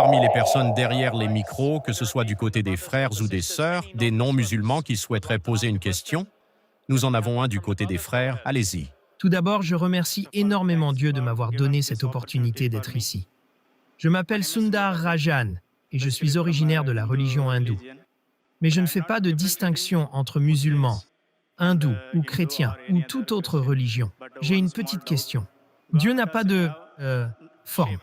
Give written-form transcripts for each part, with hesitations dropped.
parmi les personnes derrière les micros, que ce soit du côté des frères ou des sœurs, des non-musulmans qui souhaiteraient poser une question? Nous en avons un du côté des frères, allez-y. Tout d'abord, je remercie énormément Dieu de m'avoir donné cette opportunité d'être ici. Je m'appelle Sundar Rajan et je suis originaire de la religion hindoue. Mais je ne fais pas de distinction entre musulmans, hindous ou chrétiens ou toute autre religion. J'ai une petite question. Dieu n'a pas de forme.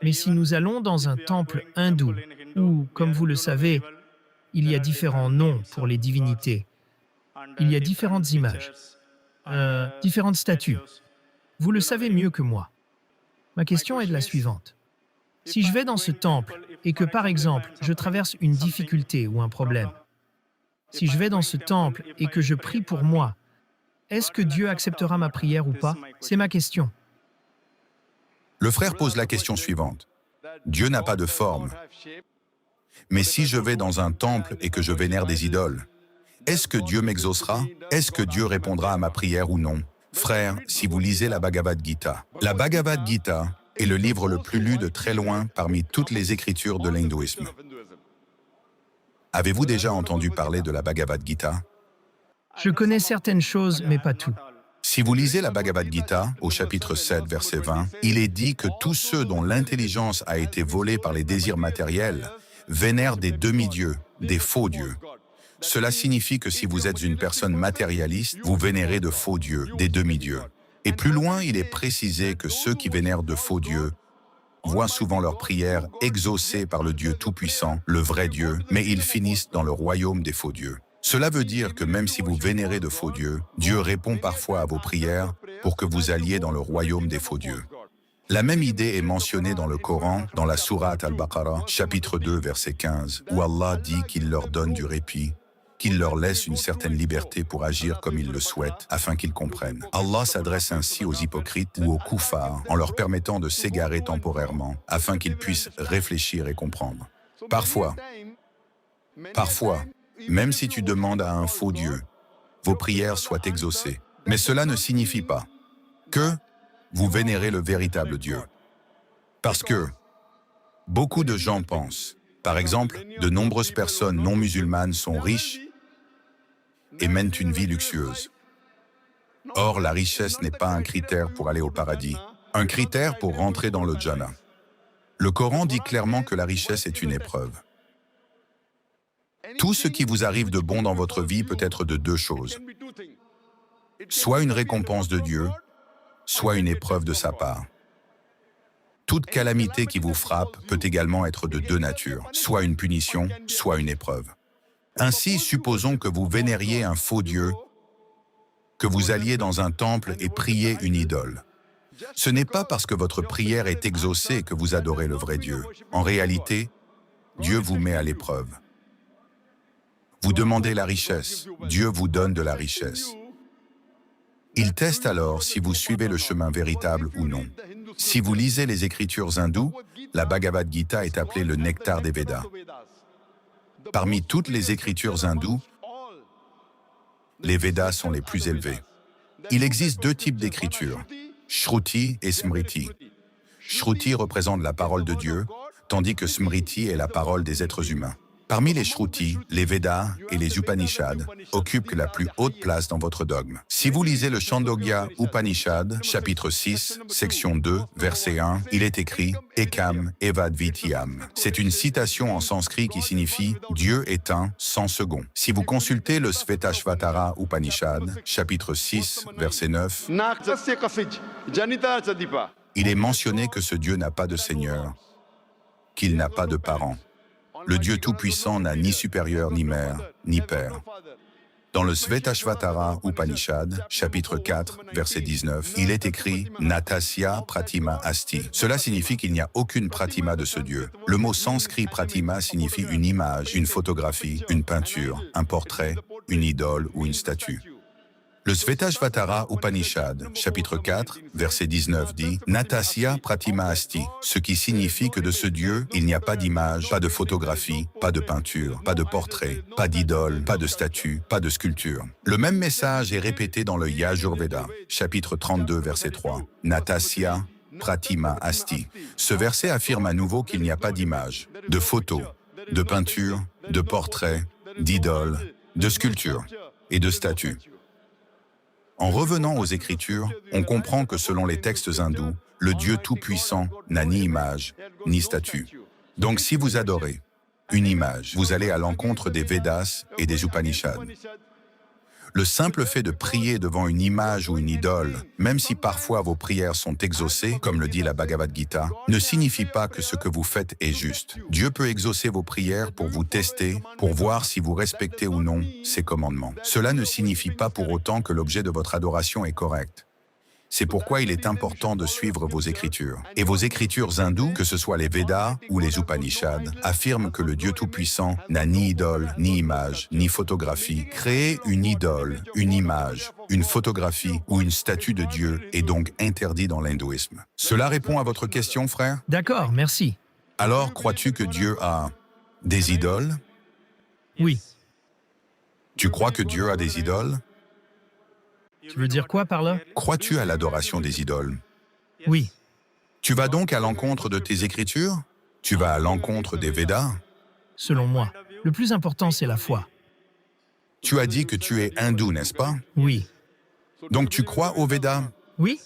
Mais si nous allons dans un temple hindou, où, comme vous le savez, il y a différents noms pour les divinités, il y a différentes images, différentes statues. Vous le savez mieux que moi. Ma question est la suivante. Si je vais dans ce temple et que, par exemple, je traverse une difficulté ou un problème, si je vais dans ce temple et que je prie pour moi, est-ce que Dieu acceptera ma prière ou pas? C'est ma question. Le frère pose la question suivante. Dieu n'a pas de forme. Mais si je vais dans un temple et que je vénère des idoles, est-ce que Dieu m'exaucera? Est-ce que Dieu répondra à ma prière ou non? Frère, si vous lisez la Bhagavad Gita, la Bhagavad Gita est le livre le plus lu de très loin parmi toutes les écritures de l'hindouisme. Avez-vous déjà entendu parler de la Bhagavad Gita? Je connais certaines choses, mais pas tout. Si vous lisez la Bhagavad Gita, au chapitre 7, verset 20, il est dit que tous ceux dont l'intelligence a été volée par les désirs matériels vénèrent des demi-dieux, des faux dieux. Cela signifie que si vous êtes une personne matérialiste, vous vénérez de faux dieux, des demi-dieux. Et plus loin, il est précisé que ceux qui vénèrent de faux dieux voient souvent leurs prières exaucées par le Dieu Tout-Puissant, le vrai Dieu, mais ils finissent dans le royaume des faux dieux. Cela veut dire que même si vous vénérez de faux dieux, Dieu répond parfois à vos prières pour que vous alliez dans le royaume des faux dieux. La même idée est mentionnée dans le Coran, dans la sourate Al-Baqarah, chapitre 2, verset 15, où Allah dit qu'il leur donne du répit, qu'il leur laisse une certaine liberté pour agir comme ils le souhaitent, afin qu'ils comprennent. Allah s'adresse ainsi aux hypocrites ou aux koufars, en leur permettant de s'égarer temporairement, afin qu'ils puissent réfléchir et comprendre. Parfois, même si tu demandes à un faux Dieu, vos prières soient exaucées. Mais cela ne signifie pas que vous vénérez le véritable Dieu. Parce que beaucoup de gens pensent, par exemple, de nombreuses personnes non musulmanes sont riches et mènent une vie luxueuse. Or, la richesse n'est pas un critère pour aller au paradis, un critère pour rentrer dans le Jannah. Le Coran dit clairement que la richesse est une épreuve. Tout ce qui vous arrive de bon dans votre vie peut être de deux choses. Soit une récompense de Dieu, soit une épreuve de sa part. Toute calamité qui vous frappe peut également être de deux natures, soit une punition, soit une épreuve. Ainsi, supposons que vous vénériez un faux Dieu, que vous alliez dans un temple et priez une idole. Ce n'est pas parce que votre prière est exaucée que vous adorez le vrai Dieu. En réalité, Dieu vous met à l'épreuve. Vous demandez la richesse, Dieu vous donne de la richesse. Il teste alors si vous suivez le chemin véritable ou non. Si vous lisez les écritures hindoues, la Bhagavad Gita est appelée le nectar des Védas. Parmi toutes les écritures hindoues, les Védas sont les plus élevés. Il existe deux types d'écritures, Shruti et Smriti. Shruti représente la parole de Dieu, tandis que Smriti est la parole des êtres humains. Parmi les Shruti, les Védas et les Upanishads occupent la plus haute place dans votre dogme. Si vous lisez le Chandogya Upanishad, chapitre 6, section 2, verset 1, il est écrit « Ekam Evad Vityam ». C'est une citation en sanskrit qui signifie « Dieu est un, sans second ». Si vous consultez le Svetashvatara Upanishad, chapitre 6, verset 9, il est mentionné que ce Dieu n'a pas de seigneur, qu'il n'a pas de parents. Le Dieu Tout-Puissant n'a ni supérieur, ni mère, ni père. Dans le Svetashvatara Upanishad, chapitre 4, verset 19, il est écrit « Natasya Pratima Asti ». Cela signifie qu'il n'y a aucune pratima de ce Dieu. Le mot sanskrit pratima signifie une image, une photographie, une peinture, un portrait, une idole ou une statue. Le Svetashvatara Upanishad, chapitre 4, verset 19 dit « Natasya Pratima Asti », ce qui signifie que de ce Dieu, il n'y a pas d'image, pas de photographie, pas de peinture, pas de portrait, pas d'idole, pas de statue, pas de sculpture. Le même message est répété dans le Yajurveda, chapitre 32, verset 3. « Natasya pratima asti. Ce verset affirme à nouveau qu'il n'y a pas d'image, de photos, de peintures, de portraits, d'idoles, de sculptures et de statues. En revenant aux Écritures, on comprend que selon les textes hindous, le Dieu Tout-Puissant n'a ni image, ni statue. Donc si vous adorez une image, vous allez à l'encontre des Védas et des Upanishads. Le simple fait de prier devant une image ou une idole, même si parfois vos prières sont exaucées, comme le dit la Bhagavad Gita, ne signifie pas que ce que vous faites est juste. Dieu peut exaucer vos prières pour vous tester, pour voir si vous respectez ou non ses commandements. Cela ne signifie pas pour autant que l'objet de votre adoration est correct. C'est pourquoi il est important de suivre vos écritures. Et vos écritures hindoues, que ce soit les Védas ou les Upanishads, affirment que le Dieu Tout-Puissant n'a ni idole, ni image, ni photographie. Créer une idole, une image, une photographie ou une statue de Dieu est donc interdit dans l'hindouisme. Cela répond à votre question, frère? D'accord, merci. Alors, crois-tu que Dieu a des idoles? Oui. Tu crois que Dieu a des idoles? Tu veux dire quoi par là? Crois-tu à l'adoration des idoles? Oui. Tu vas donc à l'encontre de tes écritures? Tu vas à l'encontre des Védas? Selon moi, le plus important, c'est la foi. Tu as dit que tu es hindou, n'est-ce pas? Oui. Donc tu crois aux Védas? Oui?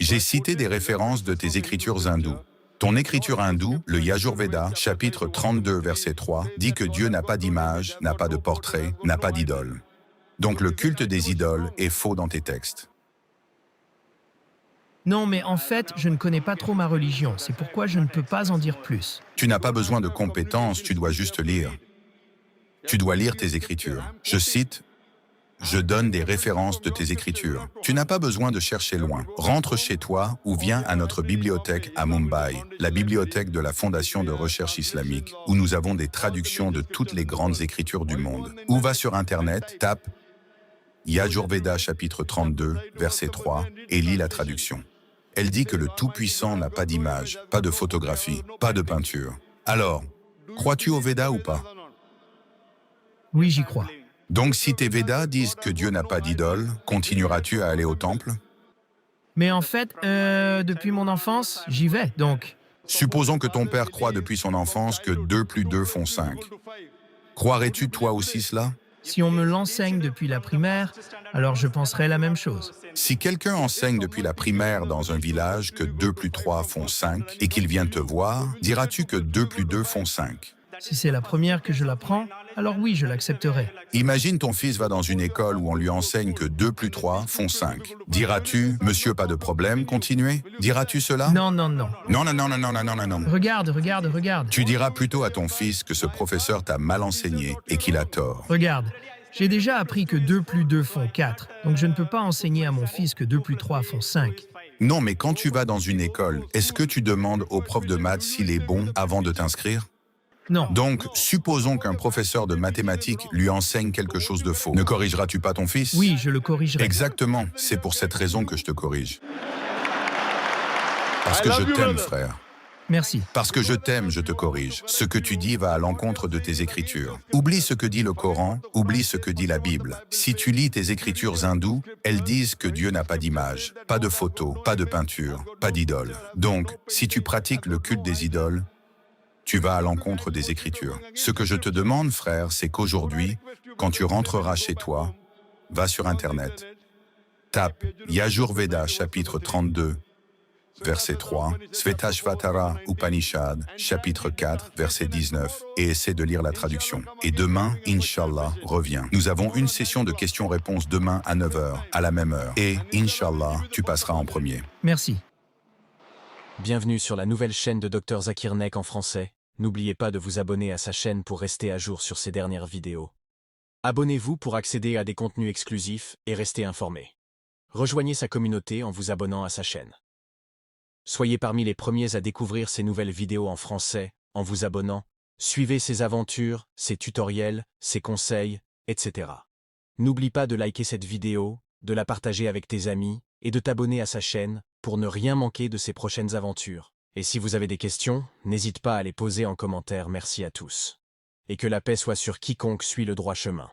J'ai cité des références de tes écritures hindoues. Ton écriture hindoue, le Yajurveda, chapitre 32, verset 3, dit que Dieu n'a pas d'image, n'a pas de portrait, n'a pas d'idole. Donc le culte des idoles est faux dans tes textes. Non, mais en fait, je ne connais pas trop ma religion. C'est pourquoi je ne peux pas en dire plus. Tu n'as pas besoin de compétences, tu dois juste lire. Tu dois lire tes écritures. Je cite, « Je donne des références de tes écritures. » Tu n'as pas besoin de chercher loin. Rentre chez toi ou viens à notre bibliothèque à Mumbai, la bibliothèque de la Fondation de recherche islamique, où nous avons des traductions de toutes les grandes écritures du monde. Ou va sur Internet, tape Yajurveda chapitre 32, verset 3, et lis la traduction. Elle dit que le Tout-Puissant n'a pas d'image, pas de photographie, pas de peinture. Alors, crois-tu aux Védas ou pas? Oui, j'y crois. Donc si tes Védas disent que Dieu n'a pas d'idole, continueras-tu à aller au temple? Mais en fait, depuis mon enfance, j'y vais, donc. Supposons que ton père croit depuis son enfance que 2 plus 2 font 5. Croirais-tu toi aussi cela? Si on me l'enseigne depuis la primaire, alors je penserais la même chose. Si quelqu'un enseigne depuis la primaire dans un village que 2 plus 3 font 5 et qu'il vient te voir, diras-tu que 2 plus 2 font 5? Si c'est la première que je l'apprends, alors oui, je l'accepterai. Imagine ton fils va dans une école où on lui enseigne que 2 plus 3 font 5. Diras-tu, monsieur, pas de problème, continuez? Diras-tu cela? Non, non, non. Non, non, non, non, non, non, non, non. Regarde, regarde, regarde. Tu diras plutôt à ton fils que ce professeur t'a mal enseigné et qu'il a tort. Regarde, j'ai déjà appris que 2 plus 2 font 4, donc je ne peux pas enseigner à mon fils que 2 plus 3 font 5. Non, mais quand tu vas dans une école, est-ce que tu demandes au prof de maths s'il est bon avant de t'inscrire? Non. Donc, supposons qu'un professeur de mathématiques lui enseigne quelque chose de faux. Ne corrigeras-tu pas ton fils? Oui, je le corrigerai. Exactement, c'est pour cette raison que je te corrige. Parce que je t'aime, frère. Merci. Parce que je t'aime, je te corrige. Ce que tu dis va à l'encontre de tes écritures. Oublie ce que dit le Coran, oublie ce que dit la Bible. Si tu lis tes écritures hindoues, elles disent que Dieu n'a pas d'image, pas de photo, pas de peinture, pas d'idole. Donc, si tu pratiques le culte des idoles, tu vas à l'encontre des Écritures. Ce que je te demande, frère, c'est qu'aujourd'hui, quand tu rentreras chez toi, va sur Internet, tape Yajurveda chapitre 32, verset 3, Svetashvatara Upanishad, chapitre 4, verset 19, et essaie de lire la traduction. Et demain, Inch'Allah, reviens. Nous avons une session de questions-réponses demain à 9 h, à la même heure. Et, Inch'Allah, tu passeras en premier. Merci. Bienvenue sur la nouvelle chaîne de Dr Zakir Naik en français. N'oubliez pas de vous abonner à sa chaîne pour rester à jour sur ses dernières vidéos. Abonnez-vous pour accéder à des contenus exclusifs et rester informé. Rejoignez sa communauté en vous abonnant à sa chaîne. Soyez parmi les premiers à découvrir ses nouvelles vidéos en français en vous abonnant. Suivez ses aventures, ses tutoriels, ses conseils, etc. N'oublie pas de liker cette vidéo, de la partager avec tes amis et de t'abonner à sa chaîne pour ne rien manquer de ses prochaines aventures. Et si vous avez des questions, n'hésite pas à les poser en commentaire. Merci à tous. Et que la paix soit sur quiconque suit le droit chemin.